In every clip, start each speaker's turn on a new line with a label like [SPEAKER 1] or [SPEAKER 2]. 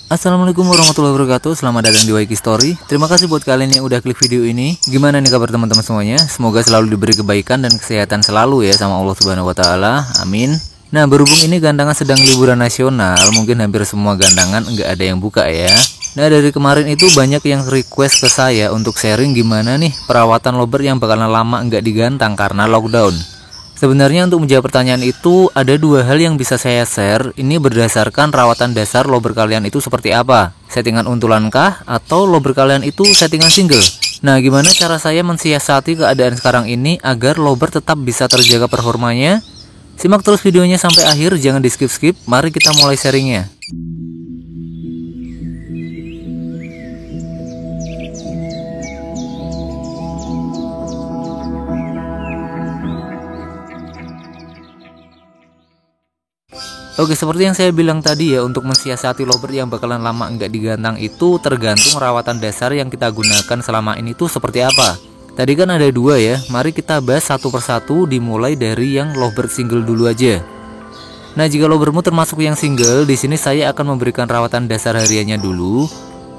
[SPEAKER 1] Assalamualaikum warahmatullahi wabarakatuh. Selamat datang di YK Story. Terima kasih buat kalian yang udah klik video ini. Gimana nih kabar teman-teman semuanya? Semoga selalu diberi kebaikan dan kesehatan selalu ya sama Allah Subhanahu wa taala. Amin. Nah, berhubung ini gandangan sedang liburan nasional, mungkin hampir semua gandangan nggak ada yang buka ya. Nah, dari kemarin itu banyak yang request ke saya untuk sharing gimana nih perawatan lovebird yang bakalan lama nggak digantang karena lockdown. Sebenarnya untuk menjawab pertanyaan itu ada dua hal yang bisa saya share. Ini berdasarkan rawatan dasar lovebird kalian itu seperti apa. Settingan untulankah atau lovebird kalian itu settingan single. Nah, gimana cara saya mensiasati keadaan sekarang ini agar lovebird tetap bisa terjaga performanya? Simak terus videonya sampai akhir, jangan di skip-skip. Mari kita mulai sharingnya. Oke, seperti yang saya bilang tadi ya, untuk mensiasati lovebird yang bakalan lama nggak digantang itu tergantung rawatan dasar yang kita gunakan selama ini tuh seperti apa. Tadi kan ada dua ya, mari kita bahas satu persatu, dimulai dari yang lovebird single dulu aja. Nah, jika lovebird termasuk yang single, di sini saya akan memberikan rawatan dasar hariannya dulu.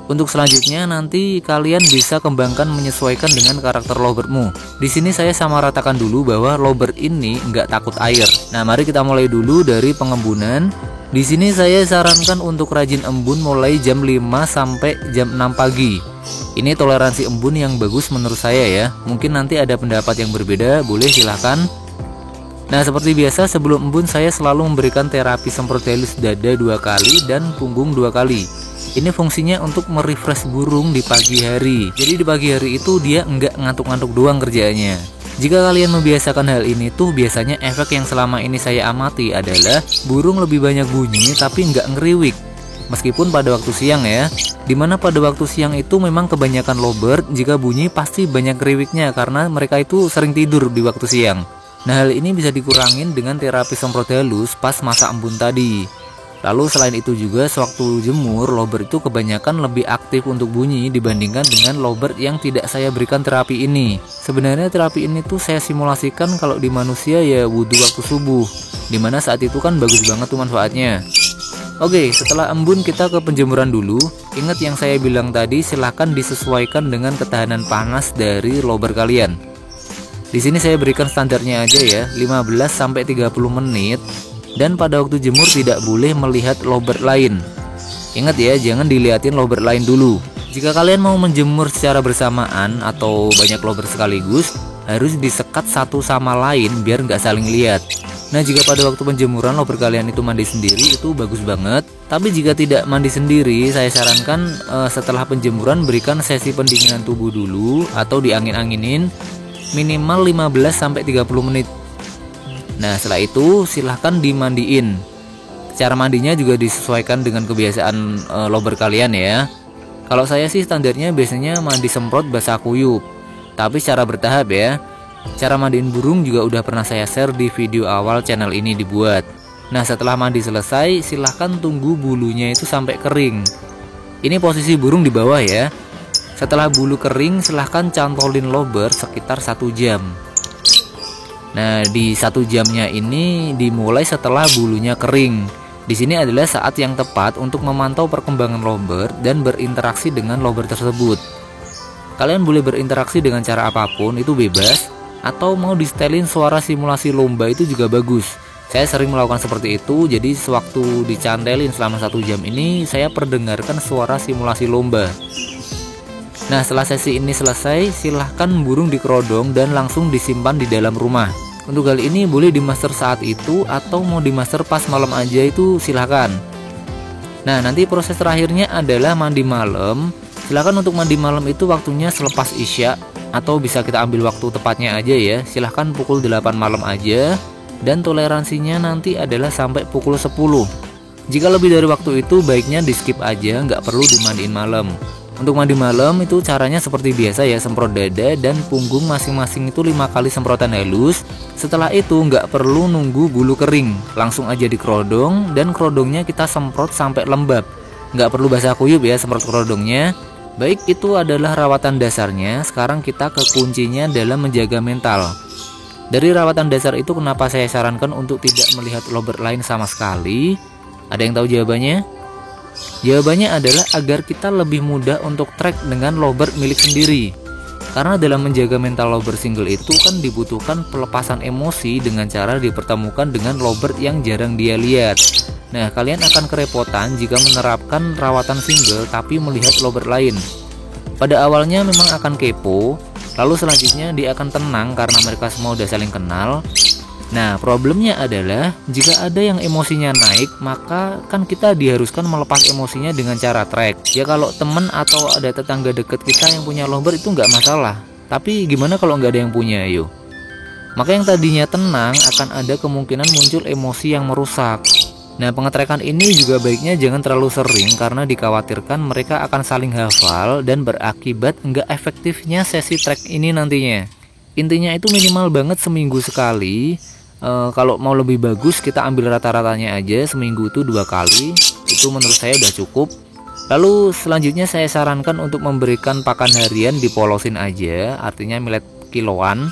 [SPEAKER 1] Untuk selanjutnya nanti kalian bisa kembangkan menyesuaikan dengan karakter lovebird-mu. Di sini saya samaratakan dulu bahwa lovebird ini nggak takut air. Nah, mari kita mulai dulu dari pengembunan. Di sini saya sarankan untuk rajin embun mulai jam 5 sampai jam 6 pagi. Ini toleransi embun yang bagus menurut saya ya. Mungkin nanti ada pendapat yang berbeda, boleh silahkan. Nah, seperti biasa sebelum embun saya selalu memberikan terapi semprot halus dada 2 kali dan punggung 2 kali. Ini fungsinya untuk merefresh burung di pagi hari. Jadi di pagi hari itu dia enggak ngantuk-ngantuk doang kerjaannya. Jika kalian membiasakan hal ini tuh biasanya efek yang selama ini saya amati adalah burung lebih banyak bunyi tapi enggak ngeriwik. Meskipun pada waktu siang ya, dimana pada waktu siang itu memang kebanyakan lovebird jika bunyi pasti banyak ngeriwiknya karena mereka itu sering tidur di waktu siang. Nah, hal ini bisa dikurangin dengan terapi semprot halus pas masa embun tadi. Lalu selain itu juga sewaktu jemur, lovebird itu kebanyakan lebih aktif untuk bunyi dibandingkan dengan lovebird yang tidak saya berikan terapi ini. Sebenarnya terapi ini tuh saya simulasikan kalau di manusia ya wudhu waktu subuh, dimana saat itu kan bagus banget tuh manfaatnya. Oke, setelah embun kita ke penjemuran dulu. Ingat yang saya bilang tadi, silahkan disesuaikan dengan ketahanan panas dari lovebird kalian. Di sini saya berikan standarnya aja ya, 15 sampai 30 menit. Dan pada waktu jemur tidak boleh melihat lovebird lain. Ingat ya, jangan dilihatin lovebird lain dulu. Jika kalian mau menjemur secara bersamaan atau banyak lovebird sekaligus, harus disekat satu sama lain biar nggak saling lihat. Nah, jika pada waktu penjemuran lovebird kalian itu mandi sendiri itu bagus banget. Tapi jika tidak mandi sendiri, saya sarankan setelah penjemuran berikan sesi pendinginan tubuh dulu atau diangin-anginin minimal 15 sampai 30 menit. Nah, setelah itu silahkan dimandiin. Cara mandinya juga disesuaikan dengan kebiasaan lovebird kalian ya. Kalau saya sih standarnya biasanya mandi semprot basah kuyup, tapi secara bertahap ya. Cara mandiin burung juga udah pernah saya share di video awal channel ini dibuat. Nah, setelah mandi selesai silahkan tunggu bulunya itu sampai kering. Ini posisi burung di bawah ya. Setelah bulu kering silahkan cantolin lovebird sekitar 1 jam. Nah, di 1 jamnya ini dimulai setelah bulunya kering. Di sini adalah saat yang tepat untuk memantau perkembangan lovebird dan berinteraksi dengan lovebird tersebut. Kalian boleh berinteraksi dengan cara apapun, itu bebas. Atau mau disetelin suara simulasi lomba itu juga bagus. Saya sering melakukan seperti itu, jadi sewaktu dicantelin selama 1 jam ini saya perdengarkan suara simulasi lomba. Nah, setelah sesi ini selesai, silahkan burung dikerodong dan langsung disimpan di dalam rumah. Untuk hal ini boleh dimaster saat itu atau mau dimaster pas malam aja itu silahkan. Nah, nanti proses terakhirnya adalah mandi malam. Silahkan untuk mandi malam itu waktunya selepas isya atau bisa kita ambil waktu tepatnya aja ya. Silahkan pukul 8 malam aja dan toleransinya nanti adalah sampai pukul 10. Jika lebih dari waktu itu baiknya di skip aja, nggak perlu dimandiin malam. Untuk mandi malam itu caranya seperti biasa ya, semprot dada dan punggung masing-masing itu 5 kali semprotan halus. Setelah itu nggak perlu nunggu bulu kering, langsung aja dikerodong dan kerodongnya kita semprot sampai lembab. Nggak perlu basah kuyup ya semprot kerodongnya. Baik, itu adalah rawatan dasarnya. Sekarang kita ke kuncinya dalam menjaga mental. Dari rawatan dasar itu kenapa saya sarankan untuk tidak melihat lovebird lain sama sekali? Ada yang tahu jawabannya? Jawabannya adalah agar kita lebih mudah untuk track dengan lovebird milik sendiri. Karena dalam menjaga mental lovebird single itu kan dibutuhkan pelepasan emosi dengan cara dipertemukan dengan lovebird yang jarang dia lihat. Nah, kalian akan kerepotan jika menerapkan rawatan single tapi melihat lovebird lain. Pada awalnya memang akan kepo, lalu selanjutnya dia akan tenang karena mereka semua udah saling kenal. Nah, problemnya adalah jika ada yang emosinya naik, maka kan kita diharuskan melepas emosinya dengan cara track. Ya kalau temen atau ada tetangga deket kita yang punya lovebird itu nggak masalah. Tapi gimana kalau nggak ada yang punya, yuk? Maka yang tadinya tenang akan ada kemungkinan muncul emosi yang merusak. Nah, pengetrekan ini juga baiknya jangan terlalu sering karena dikhawatirkan mereka akan saling hafal dan berakibat nggak efektifnya sesi track ini nantinya. Intinya itu minimal banget seminggu sekali. Kalau mau lebih bagus kita ambil rata-ratanya aja, seminggu itu 2 kali. Itu menurut saya udah cukup. Lalu selanjutnya saya sarankan untuk memberikan pakan harian dipolosin aja, artinya millet kiloan.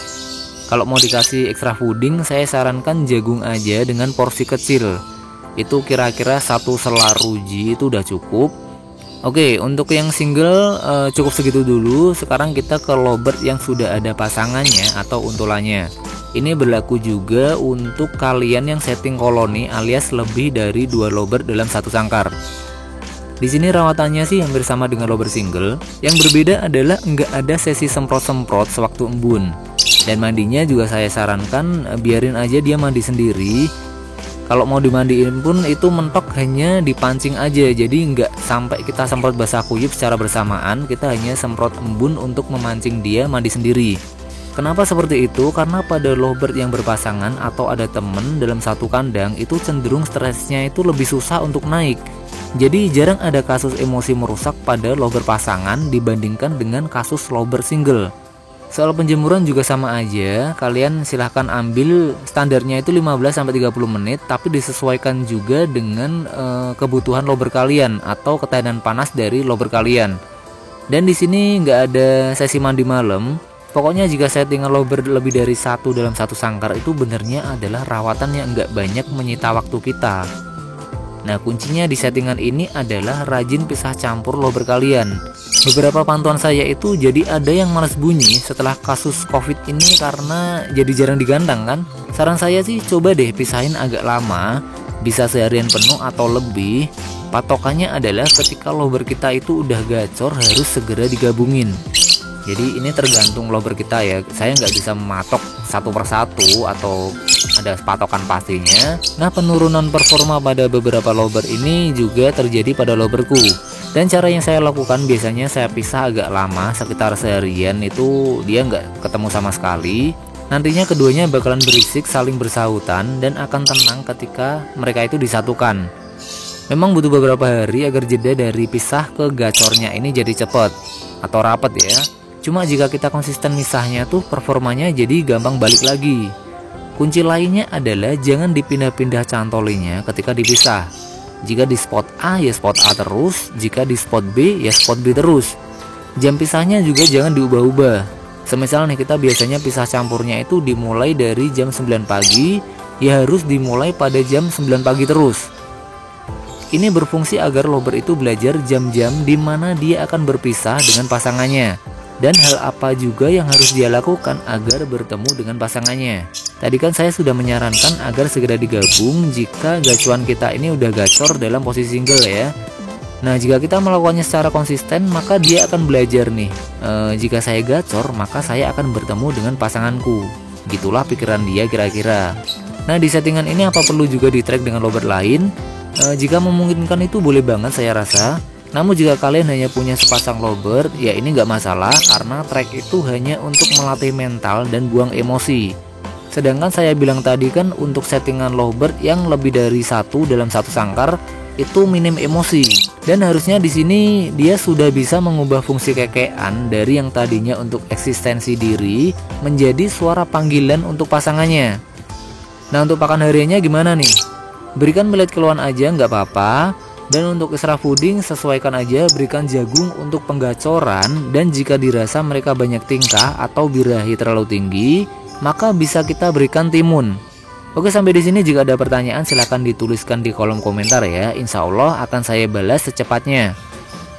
[SPEAKER 1] Kalau mau dikasih extra fooding saya sarankan jagung aja dengan porsi kecil. Itu kira-kira 1 selar ruji itu udah cukup. Oke, untuk yang single cukup segitu dulu. Sekarang kita ke lovebird yang sudah ada pasangannya atau untulannya. Ini berlaku juga untuk kalian yang setting koloni alias lebih dari 2 lovebird dalam satu sangkar. Di sini rawatannya sih hampir sama dengan lovebird single. Yang berbeda adalah nggak ada sesi semprot-semprot sewaktu embun. Dan mandinya juga saya sarankan biarin aja dia mandi sendiri. Kalau mau dimandiin pun itu mentok hanya dipancing aja. Jadi nggak sampai kita semprot basah kuyup secara bersamaan. Kita hanya semprot embun untuk memancing dia mandi sendiri. Kenapa seperti itu? Karena pada lovebird yang berpasangan atau ada temen dalam satu kandang itu cenderung stresnya itu lebih susah untuk naik. Jadi jarang ada kasus emosi merusak pada lovebird pasangan dibandingkan dengan kasus lovebird single. Soal penjemuran juga sama aja, kalian silahkan ambil standarnya itu 15-30 menit tapi disesuaikan juga dengan kebutuhan lovebird kalian atau ketahanan panas dari lovebird kalian. Dan di sini nggak ada sesi mandi malam. Pokoknya jika settingan lovebird lebih dari 1 dalam satu sangkar itu benernya adalah rawatan yang nggak banyak menyita waktu kita. Nah, kuncinya di settingan ini adalah rajin pisah campur lovebird kalian. Beberapa pantauan saya itu jadi ada yang malas bunyi setelah kasus covid ini karena jadi jarang digandang kan. Saran saya sih coba deh pisahin agak lama, bisa seharian penuh atau lebih. Patokannya adalah ketika lovebird kita itu udah gacor harus segera digabungin. Jadi ini tergantung lovebird kita ya. Saya nggak bisa mematok satu persatu atau ada patokan pastinya. Nah, penurunan performa pada beberapa lovebird ini juga terjadi pada lovebird-ku. Dan cara yang saya lakukan biasanya saya pisah agak lama, sekitar seharian itu dia nggak ketemu sama sekali. Nantinya keduanya bakalan berisik saling bersahutan dan akan tenang ketika mereka itu disatukan. Memang butuh beberapa hari agar jeda dari pisah ke gacornya ini jadi cepet atau rapet ya. Cuma jika kita konsisten misahnya tuh performanya jadi gampang balik lagi. Kunci lainnya adalah jangan dipindah-pindah cantolinya ketika dipisah. Jika di spot A ya spot A terus, jika di spot B ya spot B terus. Jam pisahnya juga jangan diubah-ubah. Semisal nih kita biasanya pisah campurnya itu dimulai dari jam 9 pagi, ya harus dimulai pada jam 9 pagi terus. Ini berfungsi agar lovebird itu belajar jam-jam di mana dia akan berpisah dengan pasangannya. Dan hal apa juga yang harus dia lakukan agar bertemu dengan pasangannya. Tadi kan saya sudah menyarankan agar segera digabung jika gacuan kita ini udah gacor dalam posisi single ya. Nah, jika kita melakukannya secara konsisten maka dia akan belajar nih, jika saya gacor maka saya akan bertemu dengan pasanganku. Gitulah pikiran dia kira-kira. Nah, di settingan ini apa perlu juga di track dengan lovebird lain? Jika memungkinkan itu boleh banget saya rasa. Namun jika kalian hanya punya sepasang lovebird, ya ini nggak masalah karena track itu hanya untuk melatih mental dan buang emosi. Sedangkan saya bilang tadi kan untuk settingan lovebird yang lebih dari 1 dalam satu sangkar itu minim emosi. Dan harusnya di sini dia sudah bisa mengubah fungsi kekean dari yang tadinya untuk eksistensi diri menjadi suara panggilan untuk pasangannya. Nah, untuk pakan hariannya gimana nih? Berikan millet kiloan aja nggak apa-apa. Dan untuk extra fooding sesuaikan aja, berikan jagung untuk penggacoran. Dan jika dirasa mereka banyak tingkah atau birahi terlalu tinggi, maka bisa kita berikan timun. Oke, sampai di sini jika ada pertanyaan silahkan dituliskan di kolom komentar ya. Insya Allah akan saya balas secepatnya.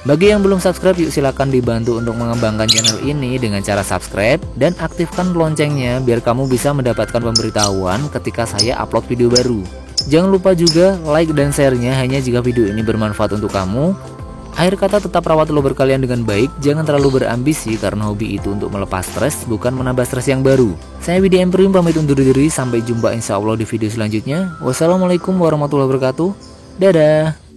[SPEAKER 1] Bagi yang belum subscribe, yuk silahkan dibantu untuk mengembangkan channel ini dengan cara subscribe dan aktifkan loncengnya biar kamu bisa mendapatkan pemberitahuan ketika saya upload video baru. Jangan lupa juga like dan share-nya hanya jika video ini bermanfaat untuk kamu. Akhir kata, tetap rawat lover kalian dengan baik, jangan terlalu berambisi karena hobi itu untuk melepas stres, bukan menambah stres yang baru. Saya Widi Emprim pamit undur diri, sampai jumpa insya Allah di video selanjutnya. Wassalamualaikum warahmatullahi wabarakatuh. Dadah.